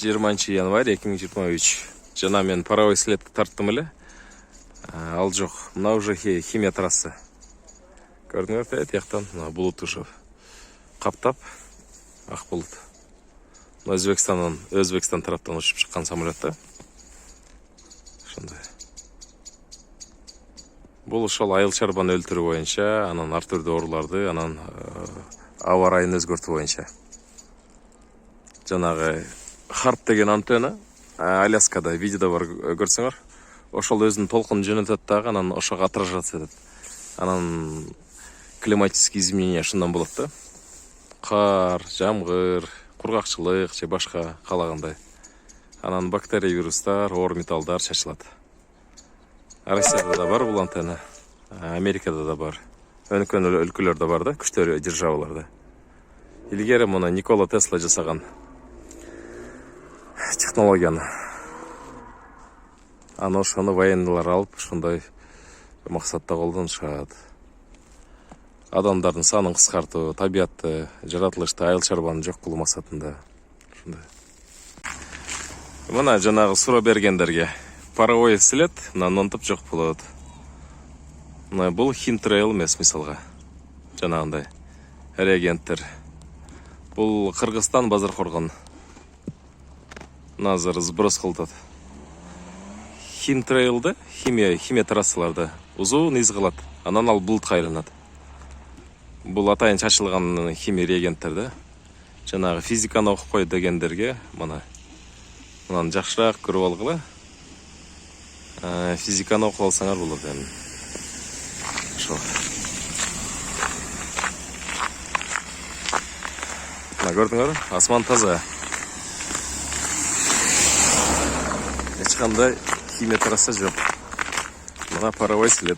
20 январь 2023. Жана мен паровой слетті тарттым эле. Ал жоқ. Мына уже химия трассы. Көрдүңөр, тияктан булут уже каптап, ак булут. Өзбекстан тараптан учуп чыккан самолет да. Ошондой. Бул ошол айыл чарбаны өлтүрүү боюнча, анан ар түрдүү ооруларды, анан аба ырайын өзгөртүү боюнча. Жанагы Харп деген антенна Аляскада видеода бар, көрсөңөр. Ошол өзүнүн толкунун жөнөтөт дагы, анан ошого отражаться этет. Анан климатический изменения ушундан болот да. Кар, жамгыр, кургакчылык же башка каалагандай. Анан бактерия, вирустар, оор металлдар чачылат. Россияда да бар бул антенна, Америкада да бар. Өнүккөн өлкөлөрдө бар да, күчтөр державаларда. Илгери муну Никола Тесла жасаган технологияны. Аны ошону военныйлар алып, ушундай максатта колдонушат. Адамдардын санын кыскартуу, табиятты, жаратылышты, айыл чарбаны жок кылуу максатында. Ушундай. Мына жанагы суроо бергендерге паровой след нантып жок болот. Мына бул химтрейл эмес, мисалга. Жанагындай реагенттер. Бул Кыргызстан Базаркоргон. Назыр сброс кылдат. Химтрейлда, химия трассаларда узун из калат. Анан ал булутка айланат. Бул атайын чачылган химия реагенттер да. Жанагы физиканы окуп кой дегендерге мына мынаны жакшыраак көрүп алгыла. Физиканы окуп алсаңар болот эми. Ошо. Мына көрдүңөр, асман таза. Эч кандай химия трасса жок. Мына паровой след.